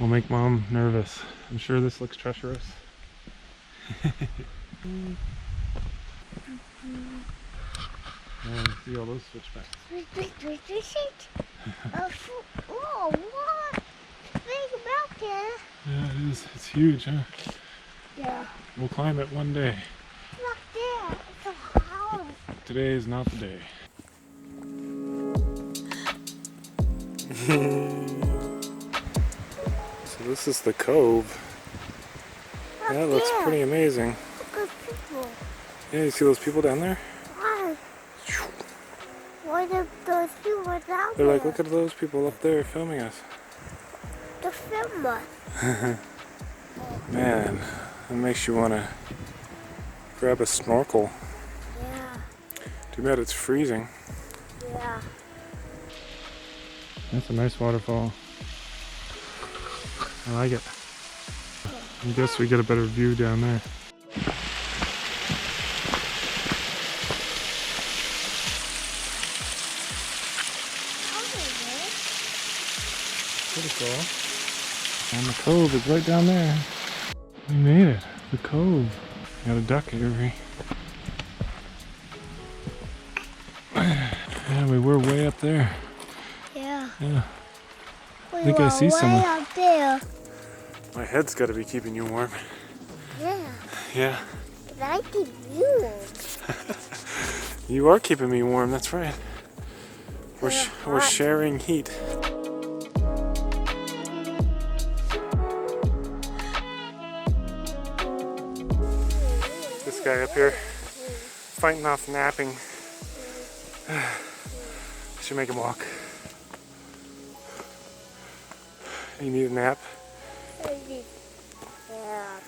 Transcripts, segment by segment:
will make Mom nervous. I'm sure this looks treacherous. Oh, see all those switchbacks. Oh, what? Big mountain. Yeah, it is. It's huge, huh? Yeah. We'll climb it one day. Look there. It's a house. Today is not the day. So this is the cove. That looks pretty amazing. Look at people. Yeah, you see those people down there? Why? Why are those people down there? They're like, look at those people up there filming us. The film us. Man, it makes you want to grab a snorkel. Yeah. Too bad it's freezing. Yeah. That's a nice waterfall. I like it. I guess we get a better view down there. Pretty cool. And the cove is right down there. We made it. The cove. Got a duck, Avery. Yeah, we were way up there. Yeah. Yeah. I think I see someone. Up there. My head's got to be keeping you warm. Yeah. Yeah. But I keep you warm. You are keeping me warm, that's right. We're sharing heat. This guy up here, fighting off napping. Should make him walk. You need a nap? Yeah.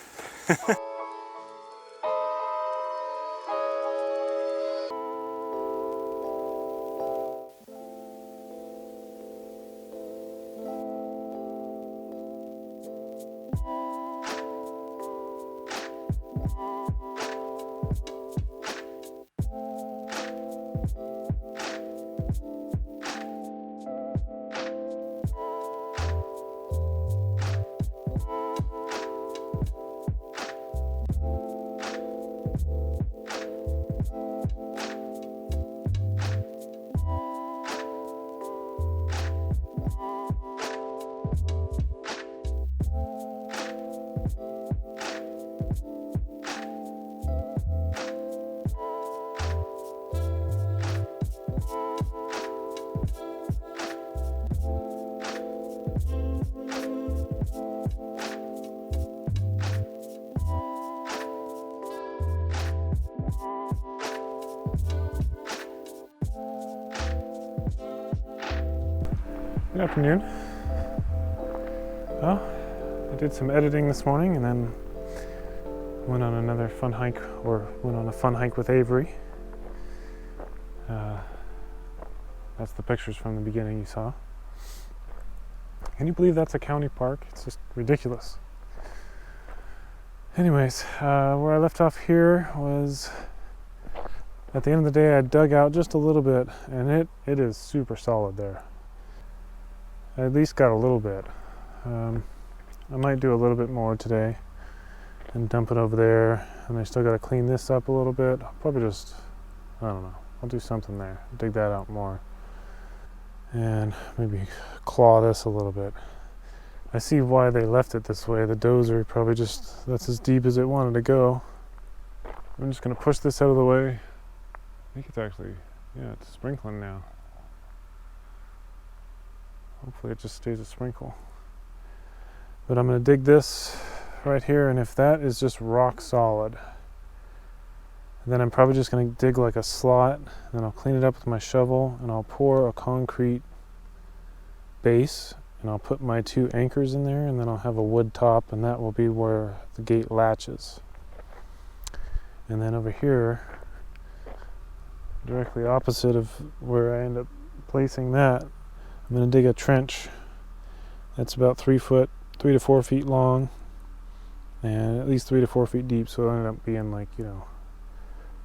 Good afternoon. Well, I did some editing this morning and then went on another fun hike, or went on a fun hike with Avery. That's the pictures from the beginning you saw. Can you believe that's a county park? It's just ridiculous. Anyways, where I left off here was at the end of the day I dug out just a little bit, and it is super solid there. I at least got a little bit. I might do a little bit more today and dump it over there, and I still got to clean this up a little bit. I'll probably just, I don't know, I'll do something there, dig that out more, and maybe claw this a little bit. I see why they left it this way. The dozer probably just, that's as deep as it wanted to go. I'm just going to push this out of the way. I think it's actually, yeah, it's sprinkling now. Hopefully it just stays a sprinkle. But I'm going to dig this right here, and if that is just rock solid, then I'm probably just going to dig like a slot, and then I'll clean it up with my shovel, and I'll pour a concrete base, and I'll put my 2 anchors in there, and then I'll have a wood top, and that will be where the gate latches. And then over here, directly opposite of where I end up placing that, I'm going to dig a trench that's about 3 to 4 feet long, and at least 3 to 4 feet deep, so it'll end up being like, you know,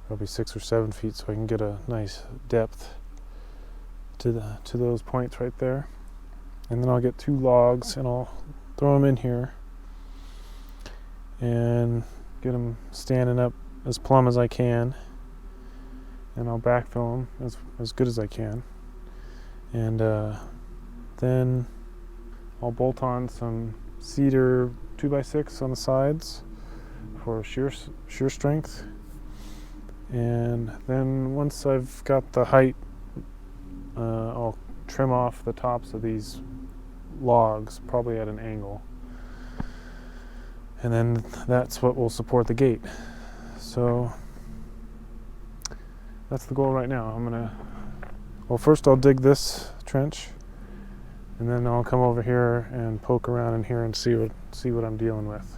probably 6 or 7 feet, so I can get a nice depth to those points right there. And then I'll get 2 logs, and I'll throw them in here and get them standing up as plumb as I can, and I'll backfill them as good as I can, and then I'll bolt on some cedar 2x6 on the sides for shear strength, and then once I've got the height, I'll trim off the tops of these logs, probably at an angle, and then that's what will support the gate. So that's the goal right now. Well, first I'll dig this trench, and then I'll come over here and poke around in here and see what I'm dealing with.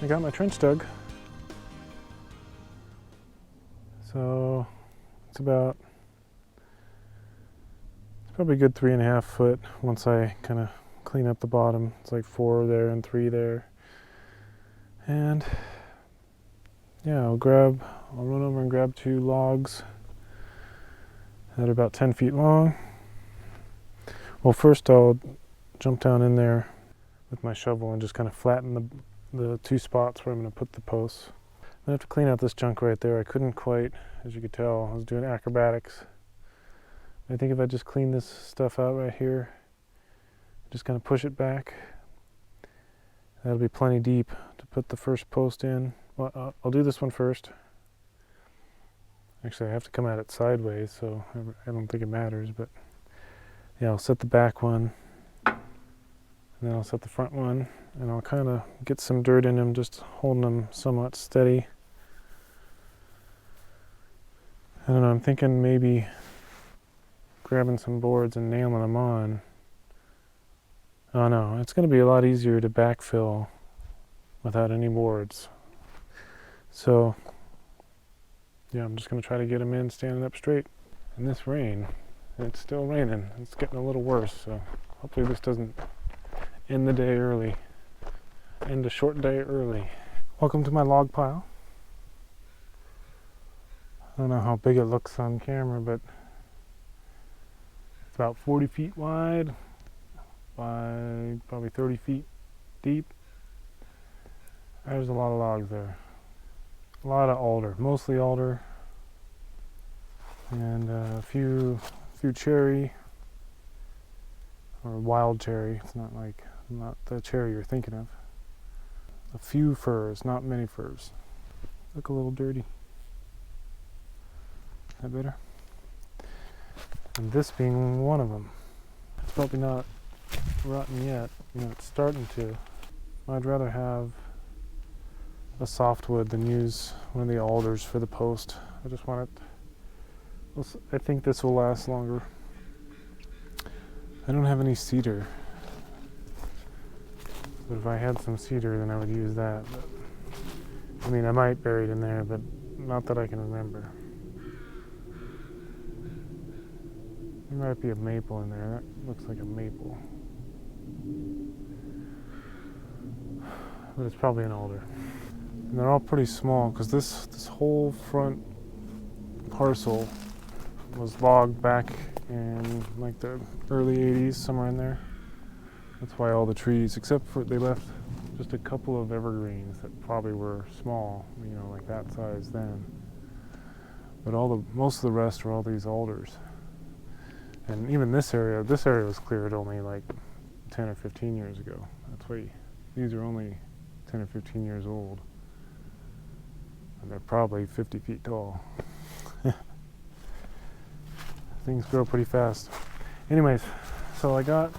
I got my trench dug, so it's probably a good 3.5 foot once I kind of clean up the bottom. It's like 4 there and 3 there, and yeah, I'll run over and grab 2 logs that are about 10 feet long. Well, first I'll jump down in there with my shovel and just kind of flatten the 2 spots where I'm going to put the posts. I have to clean out this junk right there. I couldn't quite, as you could tell, I was doing acrobatics. I think if I just clean this stuff out right here, just kind of push it back, that'll be plenty deep to put the first post in. Well, I'll do this one first. Actually, I have to come at it sideways, so I don't think it matters, but yeah, I'll set the back one, and then I'll set the front one, and I'll kind of get some dirt in them, just holding them somewhat steady. I don't know, I'm thinking maybe grabbing some boards and nailing them on. Oh no, it's going to be a lot easier to backfill without any boards. So yeah, I'm just going to try to get them in standing up straight. And this rain, it's still raining. It's getting a little worse, so hopefully this doesn't end the day early. End a short day early. Welcome to my log pile. I don't know how big it looks on camera, but it's about 40 feet wide by probably 30 feet deep. There's a lot of logs there. A lot of alder, mostly alder, and a few cherry, or wild cherry. It's not the cherry you're thinking of. A few firs, not many firs. Look a little dirty. Is that better? And this being one of them. It's probably not rotten yet. You know, it's starting to. I'd rather have a softwood than use one of the alders for the post. I just want it. I think this will last longer. I don't have any cedar, but if I had some cedar, then I would use that. But, I mean, I might bury it in there, but not that I can remember. There might be a maple in there. That looks like a maple, but it's probably an alder. And they're all pretty small because this whole front parcel was logged back in like the early 80s, somewhere in there. That's why all the trees, except for they left just a couple of evergreens that probably were small, you know, like that size then. But most of the rest were all these alders. And even this area was cleared only like 10 or 15 years ago. That's why these are only 10 or 15 years old. And they're probably 50 feet tall. Things grow pretty fast. Anyways, so I got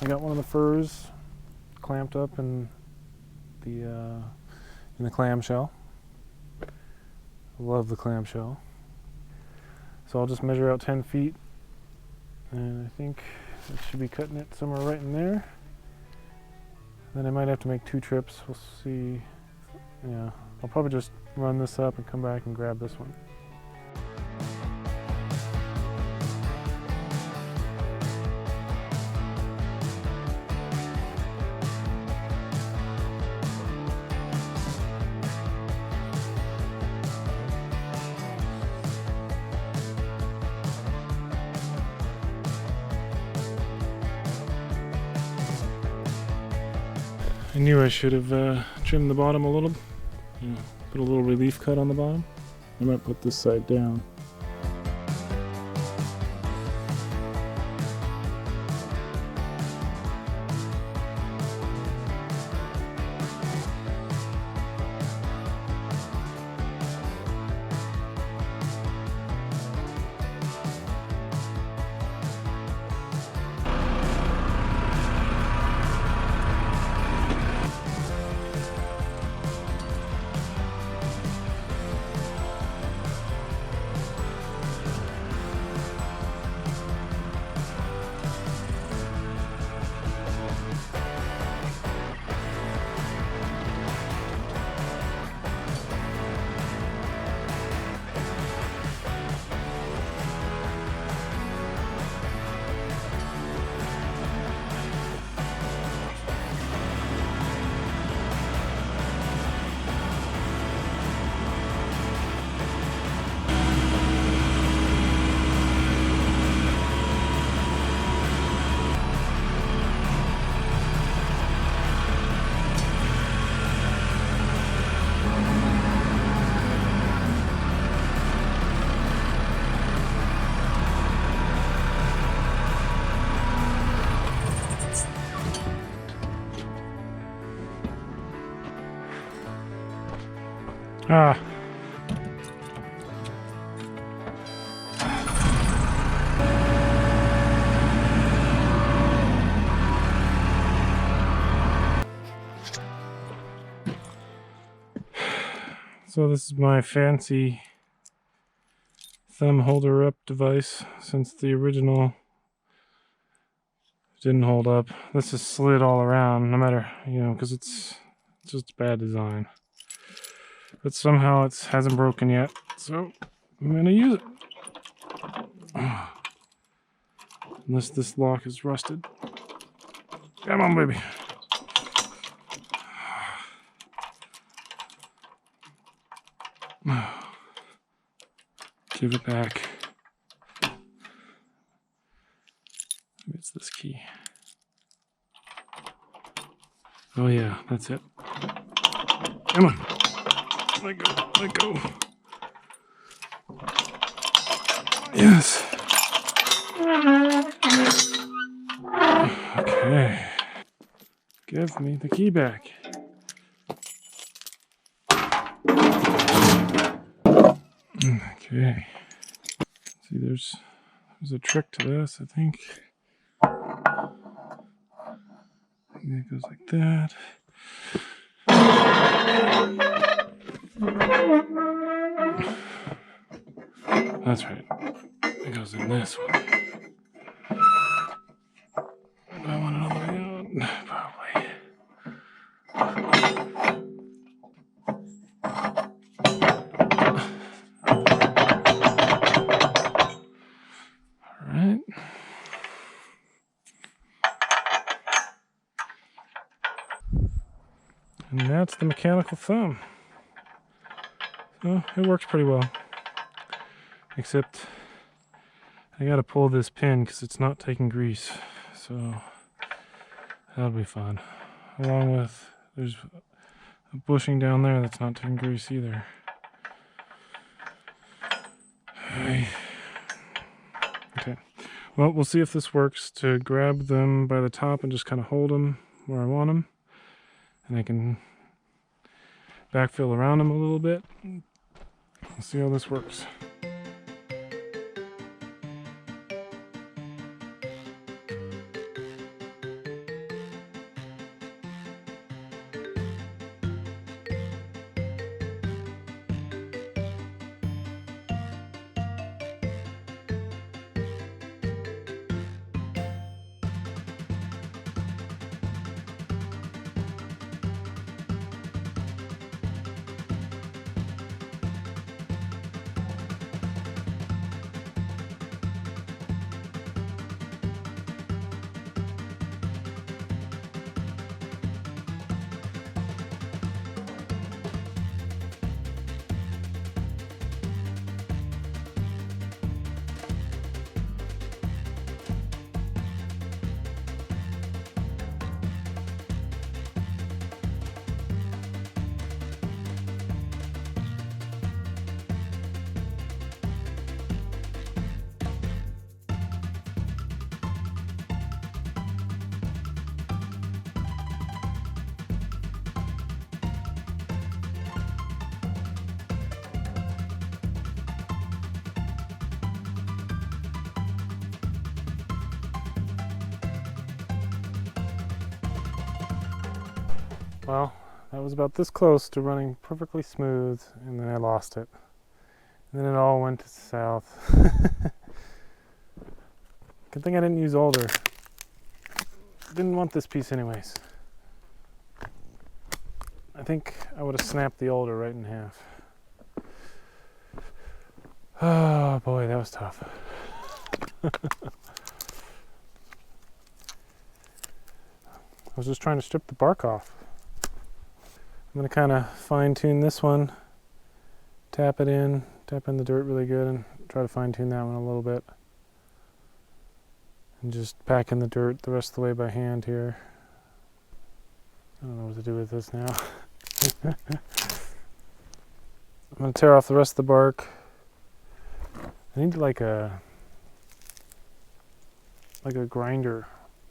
one of the firs clamped up in the in the clamshell. I love the clamshell. So I'll just measure out 10 feet, and I think it should be cutting it somewhere right in there. Then I might have to make 2 trips. We'll see. Yeah, I'll probably just run this up and come back and grab this one. I knew I should have trimmed the bottom a little, put a little relief cut on the bottom. I might put this side down. Ah. So this is my fancy thumb holder up device, since the original didn't hold up. This is slid all around, no matter, because it's just bad design. But somehow it hasn't broken yet, so I'm gonna use it. Unless this lock is rusted. Come on, baby. Give it back. Maybe it's this key. Oh yeah, that's it. Come on. Let go, let go. Yes. Okay. Give me the key back. Okay. See, there's a trick to this, I think. It goes like that. That's right. It goes in this way. Do I want another way out? Probably. Alright. And that's the mechanical thumb. So it works pretty well. Except I gotta pull this pin because it's not taking grease. So that'll be fun. Along with, there's a bushing down there that's not taking grease either. Okay. Well, we'll see if this works to grab them by the top and just kind of hold them where I want them. And I can backfill around them a little bit. We'll see how this works. Well, that was about this close to running perfectly smooth, and then I lost it. And then it all went to south. Good thing I didn't use alder. Didn't want this piece anyways. I think I would have snapped the alder right in half. Oh boy, that was tough. I was just trying to strip the bark off. I'm going to kind of fine tune this one, tap in the dirt really good, and try to fine tune that one a little bit. And just pack in the dirt the rest of the way by hand here. I don't know what to do with this now. I'm going to tear off the rest of the bark. I need like a grinder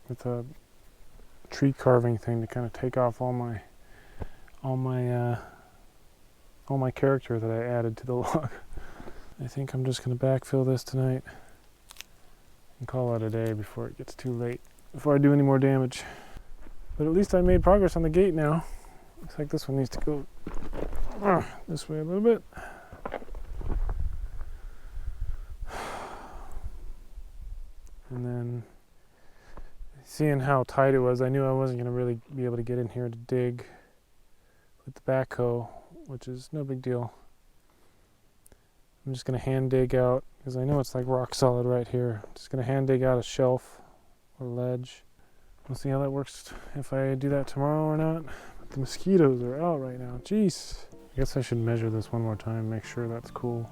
with a tree carving thing to kind of take off all my character that I added to the log. I think I'm just going to backfill this tonight and call it a day before it gets too late, before I do any more damage. But at least I made progress on the gate now. Looks like this one needs to go this way a little bit. And then, seeing how tight it was, I knew I wasn't going to really be able to get in here to dig with the backhoe, which is no big deal. I'm just going to hand dig out, because I know it's like rock solid right here. I'm just going to hand dig out a shelf or ledge. We'll see how that works, if I do that tomorrow or not. But the mosquitoes are out right now. Jeez. I guess I should measure this one more time, make sure that's cool.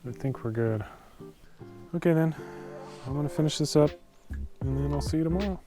But I think we're good. Okay then, I'm going to finish this up, and then I'll see you tomorrow.